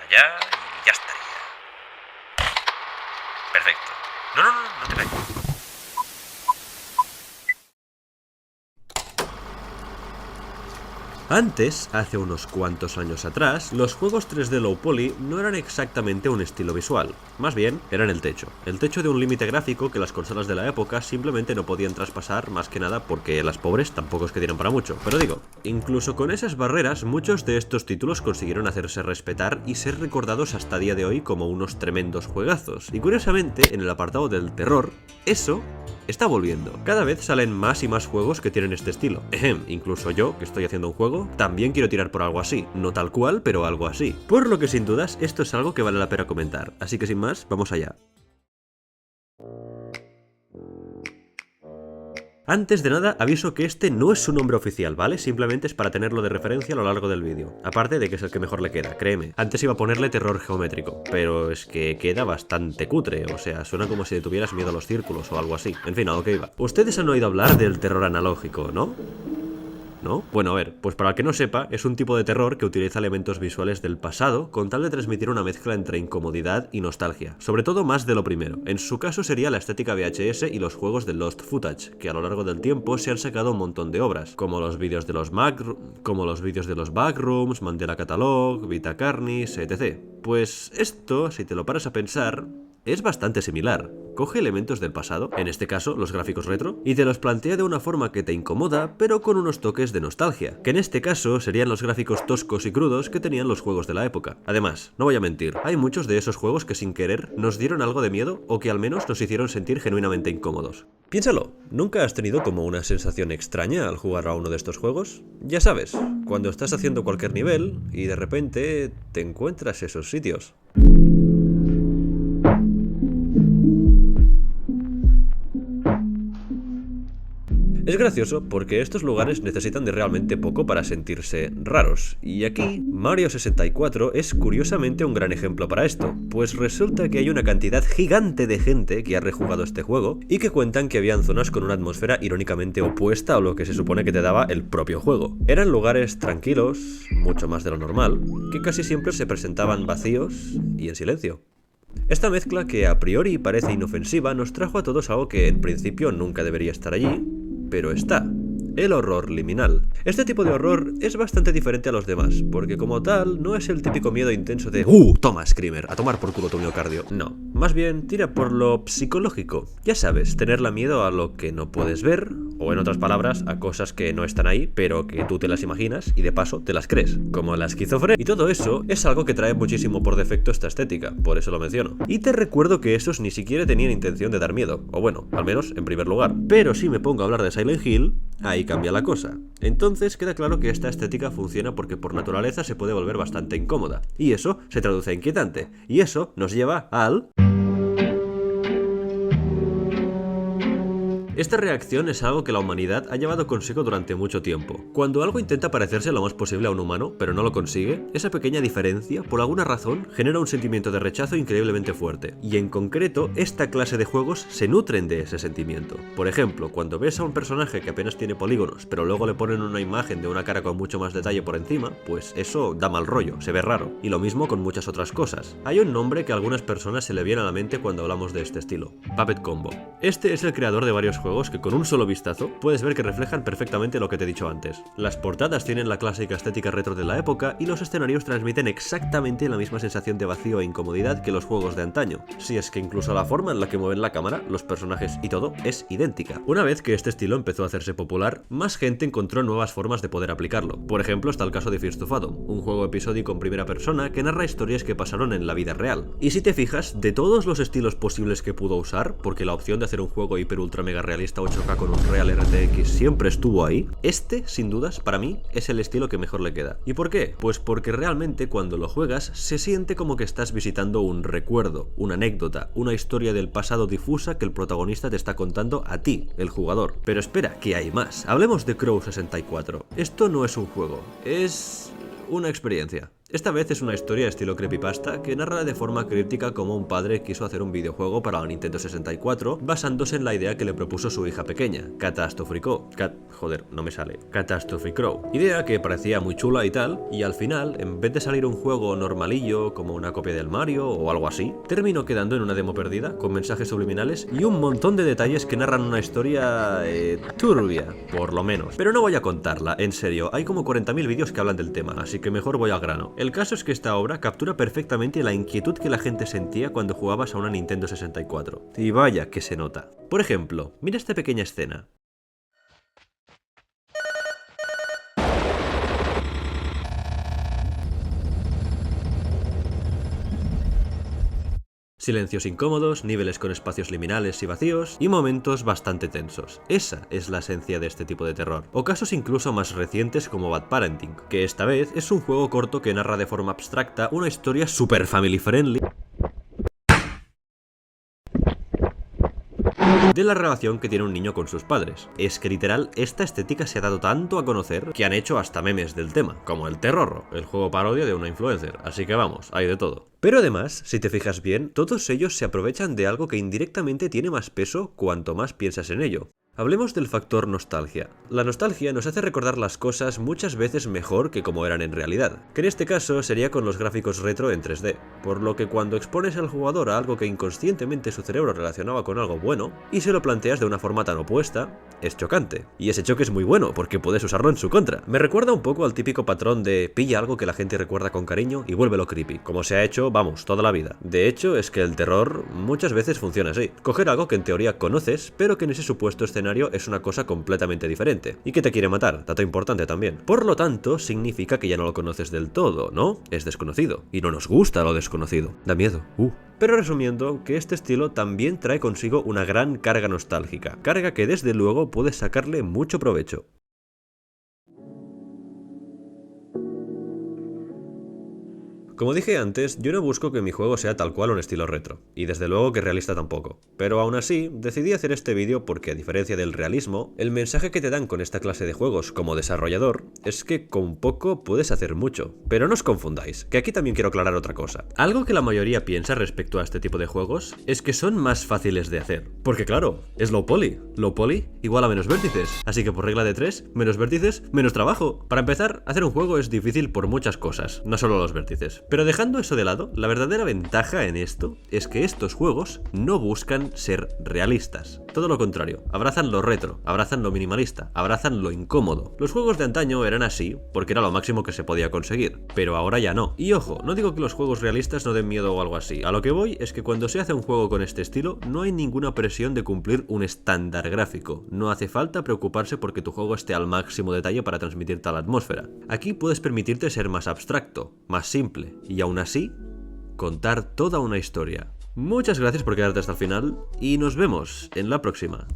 ya y ya estaría. Perfecto. No te vayas. Antes, hace unos cuantos años atrás, los juegos 3D low poly no eran exactamente un estilo visual, más bien eran el techo de un límite gráfico que las consolas de la época simplemente no podían traspasar, más que nada porque las pobres tampoco es que dieran para mucho. Pero digo, incluso con esas barreras, muchos de estos títulos consiguieron hacerse respetar y ser recordados hasta día de hoy como unos tremendos juegazos. Y curiosamente, en el apartado del terror, eso está volviendo. Cada vez salen más y más juegos que tienen este estilo. Incluso yo, que estoy haciendo un juego, también quiero tirar por algo así. No tal cual, pero algo así. Por lo que sin dudas, esto es algo que vale la pena comentar. Así que sin más, vamos allá. Antes de nada, aviso que este no es su nombre oficial, ¿vale? Simplemente es para tenerlo de referencia a lo largo del vídeo. Aparte de que es el que mejor le queda, créeme. Antes iba a ponerle terror geométrico, pero es que queda bastante cutre, o sea, suena como si le tuvieras miedo a los círculos o algo así. En fin, a lo que iba. Ustedes han oído hablar del terror analógico, ¿no? ¿No? Bueno, a ver, pues para el que no sepa, es un tipo de terror que utiliza elementos visuales del pasado con tal de transmitir una mezcla entre incomodidad y nostalgia. Sobre todo más de lo primero. En su caso sería la estética VHS y los juegos de Lost Footage, que a lo largo del tiempo se han sacado un montón de obras, como los vídeos de los Backrooms, Mandela Catalog, Vita Carnis, etc. Pues esto, si te lo paras a pensar, es bastante similar. Coge elementos del pasado, en este caso los gráficos retro, y te los plantea de una forma que te incomoda, pero con unos toques de nostalgia, que en este caso serían los gráficos toscos y crudos que tenían los juegos de la época. Además, no voy a mentir, hay muchos de esos juegos que sin querer nos dieron algo de miedo o que al menos nos hicieron sentir genuinamente incómodos. Piénsalo, ¿nunca has tenido como una sensación extraña al jugar a uno de estos juegos? Ya sabes, cuando estás haciendo cualquier nivel y de repente te encuentras esos sitios. Es gracioso porque estos lugares necesitan de realmente poco para sentirse raros, y aquí Mario 64 es curiosamente un gran ejemplo para esto, pues resulta que hay una cantidad gigante de gente que ha rejugado este juego y que cuentan que habían zonas con una atmósfera irónicamente opuesta a lo que se supone que te daba el propio juego. Eran lugares tranquilos, mucho más de lo normal, que casi siempre se presentaban vacíos y en silencio. Esta mezcla, que a priori parece inofensiva, nos trajo a todos algo que en principio nunca debería estar allí, pero está: el horror liminal. Este tipo de horror es bastante diferente a los demás, porque como tal no es el típico miedo intenso de toma Screamer, a tomar por culo tu miocardio. No, más bien tira por lo psicológico. Ya sabes, tenerle miedo a lo que no puedes ver, o en otras palabras, a cosas que no están ahí, pero que tú te las imaginas y de paso te las crees, como la esquizofrenia. Y todo eso es algo que trae muchísimo por defecto esta estética, por eso lo menciono. Y te recuerdo que esos ni siquiera tenían intención de dar miedo, o bueno, al menos en primer lugar. Pero si me pongo a hablar de Silent Hill, ahí cambia la cosa. Entonces queda claro que esta estética funciona porque por naturaleza se puede volver bastante incómoda, y eso se traduce a inquietante, y eso nos lleva al... Esta reacción es algo que la humanidad ha llevado consigo durante mucho tiempo. Cuando algo intenta parecerse lo más posible a un humano, pero no lo consigue, esa pequeña diferencia, por alguna razón, genera un sentimiento de rechazo increíblemente fuerte. Y en concreto, esta clase de juegos se nutren de ese sentimiento. Por ejemplo, cuando ves a un personaje que apenas tiene polígonos, pero luego le ponen una imagen de una cara con mucho más detalle por encima, pues eso da mal rollo, se ve raro. Y lo mismo con muchas otras cosas. Hay un nombre que a algunas personas se le viene a la mente cuando hablamos de este estilo: Puppet Combo. Este es el creador de varios juegos que con un solo vistazo puedes ver que reflejan perfectamente lo que te he dicho antes. Las portadas tienen la clásica estética retro de la época y los escenarios transmiten exactamente la misma sensación de vacío e incomodidad que los juegos de antaño. Si es que incluso la forma en la que mueven la cámara, los personajes y todo es idéntica. Una vez que este estilo empezó a hacerse popular, más gente encontró nuevas formas de poder aplicarlo. Por ejemplo, está el caso de Fears to Fathom, un juego episódico en primera persona que narra historias que pasaron en la vida real. Y si te fijas, de todos los estilos posibles que pudo usar, porque la opción de hacer un juego hiper ultra mega realista 8K con un Real RTX siempre estuvo ahí, este, sin dudas, para mí, es el estilo que mejor le queda. ¿Y por qué? Pues porque realmente cuando lo juegas se siente como que estás visitando un recuerdo, una anécdota, una historia del pasado difusa que el protagonista te está contando a ti, el jugador. Pero espera, que hay más. Hablemos de Crow 64. Esto no es un juego, es... una experiencia. Esta vez es una historia estilo creepypasta que narra de forma críptica cómo un padre quiso hacer un videojuego para la Nintendo 64 basándose en la idea que le propuso su hija pequeña, Catastrophe Crow. Catastrophe Crow. Idea que parecía muy chula y tal, y al final, en vez de salir un juego normalillo como una copia del Mario o algo así, terminó quedando en una demo perdida con mensajes subliminales y un montón de detalles que narran una historia turbia, por lo menos. Pero no voy a contarla, en serio, hay como 40.000 vídeos que hablan del tema, así que mejor voy al grano. El caso es que esta obra captura perfectamente la inquietud que la gente sentía cuando jugabas a una Nintendo 64. Y vaya que se nota. Por ejemplo, mira esta pequeña escena. Silencios incómodos, niveles con espacios liminales y vacíos, y momentos bastante tensos. Esa es la esencia de este tipo de terror. O casos incluso más recientes como Bad Parenting, que esta vez es un juego corto que narra de forma abstracta una historia super family friendly de la relación que tiene un niño con sus padres. Es que literal, esta estética se ha dado tanto a conocer que han hecho hasta memes del tema, como el Terrorro, el juego parodia de una influencer, así que vamos, hay de todo. Pero además, si te fijas bien, todos ellos se aprovechan de algo que indirectamente tiene más peso cuanto más piensas en ello. Hablemos del factor nostalgia. La nostalgia nos hace recordar las cosas muchas veces mejor que como eran en realidad, que en este caso sería con los gráficos retro en 3D, por lo que cuando expones al jugador a algo que inconscientemente su cerebro relacionaba con algo bueno, y se lo planteas de una forma tan opuesta, es chocante. Y ese choque es muy bueno, porque puedes usarlo en su contra. Me recuerda un poco al típico patrón de pilla algo que la gente recuerda con cariño y vuélvelo creepy, como se ha hecho, vamos, toda la vida. De hecho, es que el terror muchas veces funciona así. Coger algo que en teoría conoces, pero que en ese supuesto escenario es una cosa completamente diferente, y que te quiere matar, dato importante también. Por lo tanto, significa que ya no lo conoces del todo, ¿no? Es desconocido, y no nos gusta lo desconocido. Da miedo. Pero resumiendo, que este estilo también trae consigo una gran carga nostálgica, carga que desde luego puedes sacarle mucho provecho. Como dije antes, yo no busco que mi juego sea tal cual un estilo retro, y desde luego que realista tampoco. Pero aún así, decidí hacer este vídeo porque a diferencia del realismo, el mensaje que te dan con esta clase de juegos como desarrollador es que con poco puedes hacer mucho. Pero no os confundáis, que aquí también quiero aclarar otra cosa. Algo que la mayoría piensa respecto a este tipo de juegos es que son más fáciles de hacer. Porque claro, es low poly. Low poly igual a menos vértices. Así que por regla de 3, menos vértices, menos trabajo. Para empezar, hacer un juego es difícil por muchas cosas, no solo los vértices. Pero dejando eso de lado, la verdadera ventaja en esto es que estos juegos no buscan ser realistas. Todo lo contrario, abrazan lo retro, abrazan lo minimalista, abrazan lo incómodo. Los juegos de antaño eran así porque era lo máximo que se podía conseguir, pero ahora ya no. Y ojo, no digo que los juegos realistas no den miedo o algo así. A lo que voy es que cuando se hace un juego con este estilo, no hay ninguna presión de cumplir un estándar gráfico. No hace falta preocuparse porque tu juego esté al máximo detalle para transmitir tal atmósfera. Aquí puedes permitirte ser más abstracto, más simple, y aún así, contar toda una historia. Muchas gracias por quedarte hasta el final y nos vemos en la próxima.